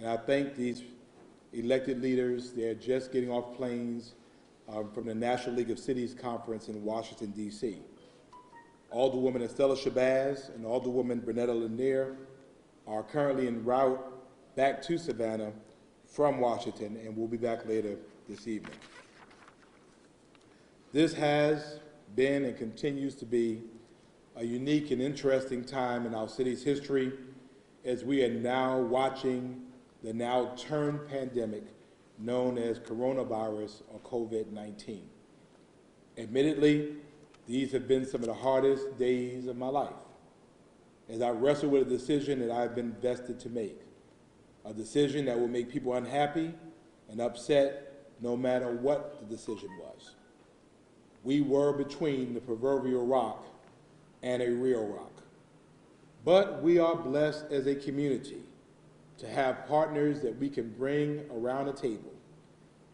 And I thank these elected leaders. They're just getting off planes from the National League of Cities Conference in Washington, D.C. Alderwoman Estella Shabazz and Alderwoman Bernetta Lanier are currently en route back to Savannah from Washington and will be back later this evening. This has been and continues to be a unique and interesting time in our city's history as we are now watching the now turned pandemic known as coronavirus or COVID-19. Admittedly, these have been some of the hardest days of my life as I wrestle with a decision that I've been vested to make, a decision that will make people unhappy and upset no matter what the decision was. We were between the proverbial rock and a real rock. But we are blessed as a community to have partners that we can bring around a table,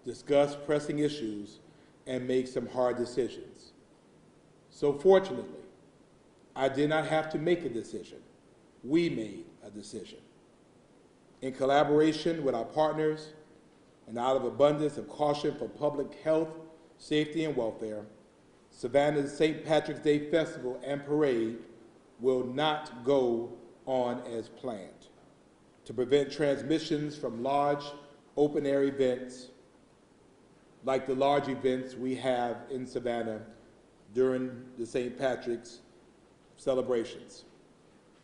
discuss pressing issues, and make some hard decisions. So fortunately, I did not have to make a decision. We made a decision. In collaboration with our partners and out of abundance of caution for public health, safety, and welfare, Savannah's St. Patrick's Day Festival and Parade will not go on as planned to prevent transmissions from large open-air events like the large events we have in Savannah during the St. Patrick's celebrations.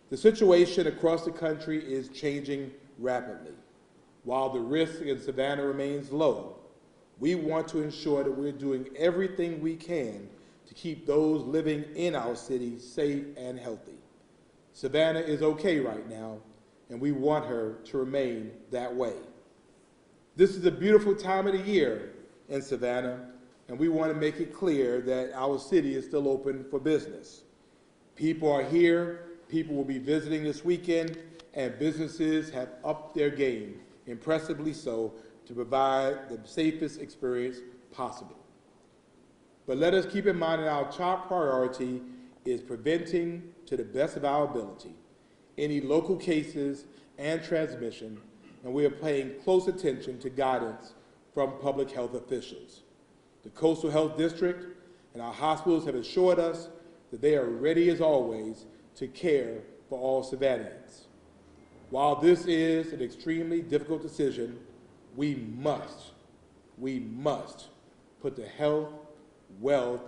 The situation across the country is changing rapidly. While the risk in Savannah remains low, we want to ensure that we're doing everything we can to keep those living in our city safe and healthy. Savannah is okay right now, and we want her to remain that way. This is a beautiful time of the year in Savannah, and we want to make it clear that our city is still open for business. People are here, people will be visiting this weekend, and businesses have upped their game, impressively so, to provide the safest experience possible. But let us keep in mind that our top priority is preventing, to the best of our ability, any local cases and transmission, and we are paying close attention to guidance from public health officials. The Coastal Health District and our hospitals have assured us that they are ready as always to care for all Savannahans. While this is an extremely difficult decision, we must put the health, wealth,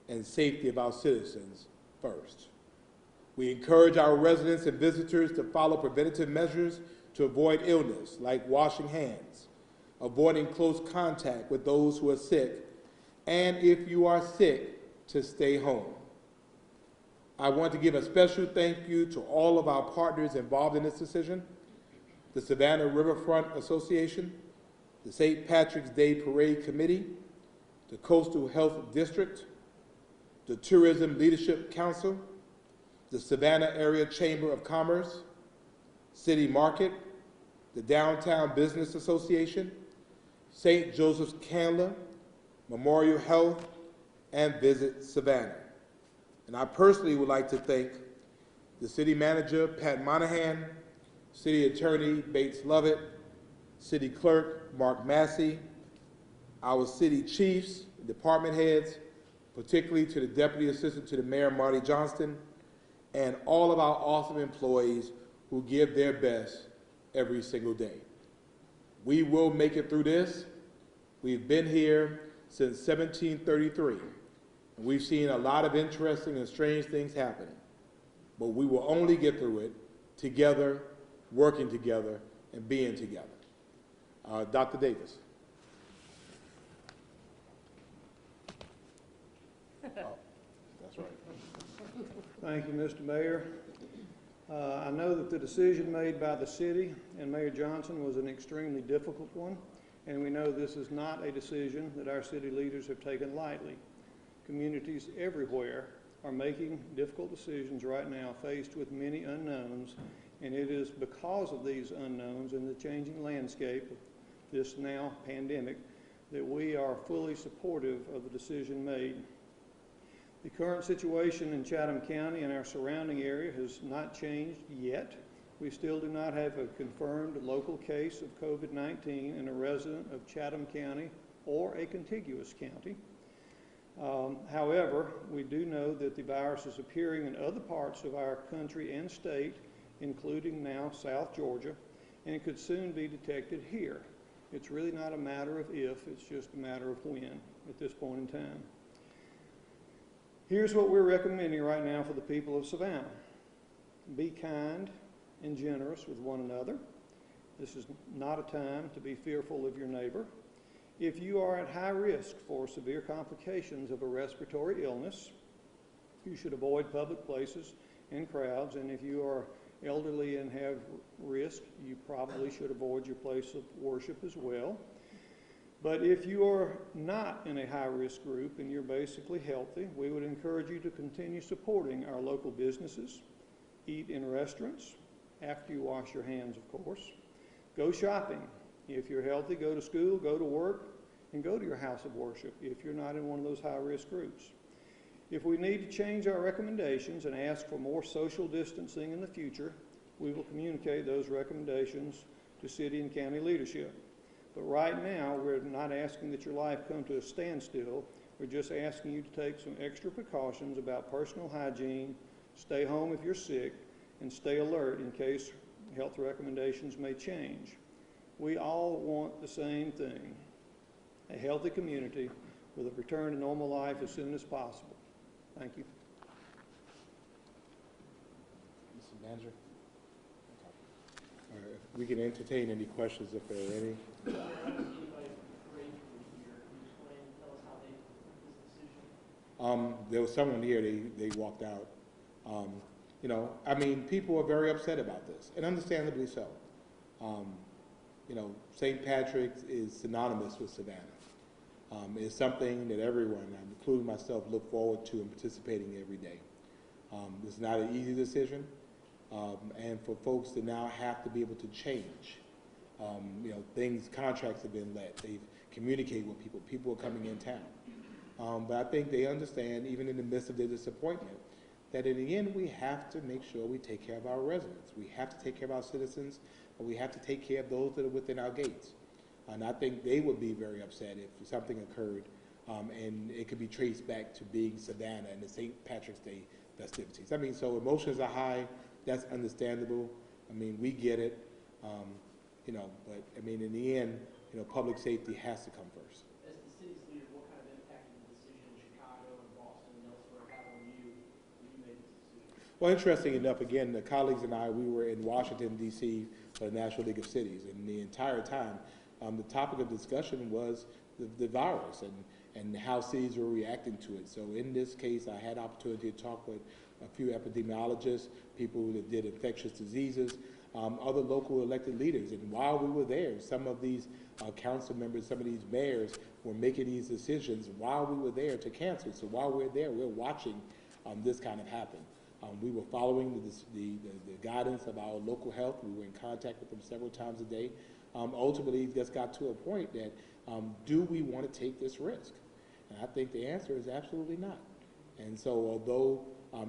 and safety of our citizens first. We encourage our residents and visitors to follow preventative measures to avoid illness, like washing hands, avoiding close contact with those who are sick, and if you are sick, to stay home. I want to give a special thank you to all of our partners involved in this decision: the Savannah Riverfront Association, the St. Patrick's Day Parade Committee, the Coastal Health District, the Tourism Leadership Council, the Savannah Area Chamber of Commerce, City Market, the Downtown Business Association, St. Joseph's Candler, Memorial Health, and Visit Savannah. And I personally would like to thank the City Manager, Pat Monahan, City Attorney, Bates Lovett, City Clerk, Mark Massey, our City Chiefs, Department Heads, particularly to the Deputy Assistant to the Mayor, Marty Johnston, and all of our awesome employees who give their best every single day. We will make it through this. We've been here since 1733, and we've seen a lot of interesting and strange things happening, but we will only get through it together, working together, and being together. Dr. Davis. That's right. Thank you, Mr. Mayor. I know that the decision made by the city and Mayor Johnson was an extremely difficult one, and we know this is not a decision that our city leaders have taken lightly. Communities everywhere are making difficult decisions right now, faced with many unknowns, and it is because of these unknowns and the changing landscape of this now pandemic that we are fully supportive of the decision made. The current situation in Chatham County and our surrounding area has not changed yet, We still do not have a confirmed local case of COVID-19 in a resident of Chatham County or a contiguous county. However, we do know that the virus is appearing in other parts of our country and state, including now South Georgia, and it could soon be detected here. It's really not a matter of if, it's just a matter of when at this point in time. Here's what we're recommending right now for the people of Savannah. Be kind and generous with one another. This is not a time to be fearful of your neighbor. If you are at high risk for severe complications of a respiratory illness, you should avoid public places and crowds, and if you are elderly and have risk, you probably should avoid your place of worship as well. But if you are not in a high-risk group and you're basically healthy, we would encourage you to continue supporting our local businesses, eat in restaurants, after you wash your hands, of course. Go shopping. If you're healthy, go to school, go to work, and go to your house of worship if you're not in one of those high-risk groups. If we need to change our recommendations and ask for more social distancing in the future, we will communicate those recommendations to city and county leadership. But right now, we're not asking that your life come to a standstill. We're just asking you to take some extra precautions about personal hygiene, stay home if you're sick, and stay alert in case health recommendations may change. We all want the same thing, a healthy community with a return to normal life as soon as possible. Thank you. Mr. Manager? Okay. All right, if we can entertain any questions if there are any. There was someone here, they walked out. You know, I mean, people are very upset about this, and understandably so. You know, St. Patrick's is synonymous with Savannah. It's something that everyone, including myself, look forward to and participating every day. It's not an easy decision, and for folks to now have to be able to change, you know, contracts have been let. They've communicated with people. People are coming in town. But I think they understand, even in the midst of their disappointment, that in the end we have to make sure we take care of our residents. We have to take care of our citizens, and we have to take care of those that are within our gates. And I think they would be very upset if something occurred and it could be traced back to being Savannah and the St. Patrick's Day festivities. I mean, so emotions are high. That's understandable. I mean, we get it. You know, but I mean, in the end, you know, public safety has to come first. As the city's leader, what kind of impact did the decision in Chicago and Boston and elsewhere have on you when you made this decision? Well, interesting enough, again, the colleagues and I, we were in Washington, D.C. for the National League of Cities, and the entire time, the topic of discussion was the virus and how cities were reacting to it. So in this case, I had opportunity to talk with a few epidemiologists, people that did infectious diseases, other local elected leaders. And while we were there, some of these council members, some of these mayors were making these decisions while we were there to cancel. So while we're there, we're watching this kind of happen. We were following the guidance of our local health. We were in contact with them several times a day. Ultimately, it just got to a point that do we want to take this risk? And I think the answer is absolutely not. And so although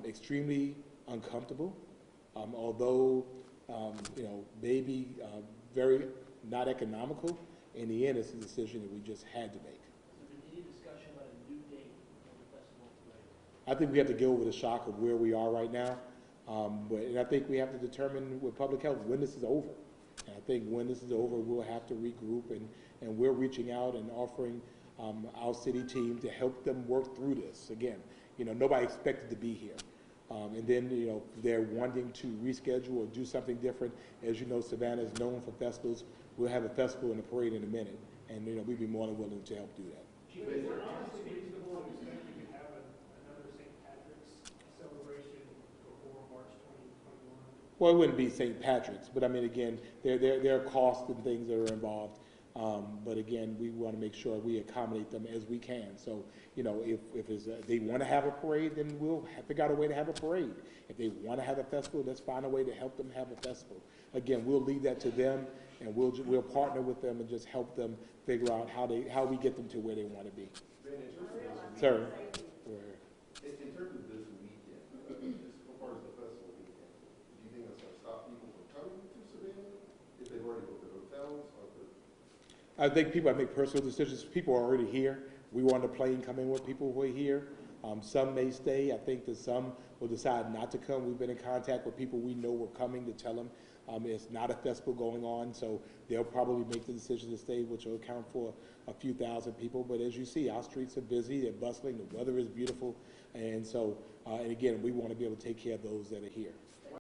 extremely uncomfortable, although you know, maybe very not economical, in the end it's a decision that we just had to make. So did any discussion about a new date for the festival today? I think we have to get over the shock of where we are right now. And I think we have to determine with public health when this is over. And I think when this is over, we'll have to regroup, and we're reaching out and offering our city team to help them work through this. Again, you know, nobody expected to be here. And then, you know, they're wanting to reschedule or do something different. As you know, Savannah is known for festivals. We'll have a festival and a parade in a minute, and, you know, we'd be more than willing to help do that. Chief, is it honestly reasonable to expect we could have another St. Patrick's celebration before March 2021? Well, it wouldn't be St. Patrick's, but I mean, again, there are costs and things that are involved. But again, we want to make sure we accommodate them as we can. So, you know, if they want to have a parade, then we'll figure out a way to have a parade. If they want to have a festival, let's find a way to help them have a festival. Again, we'll leave that to them, and we'll partner with them and just help them figure out how we get them to where they want to be. Ben, in terms of Sir? in terms of this weekend, as far as the festival weekend, do you think that's going to stop people from coming, I think people make personal decisions. People are already here. We were on the plane coming with people who are here. Some may stay. I think that some will decide not to come. We've been in contact with people we know were coming to tell them it's not a festival going on, so they'll probably make the decision to stay, which will account for a few thousand people. But as you see, our streets are busy, they're bustling, the weather is beautiful, and so, and again, we want to be able to take care of those that are here.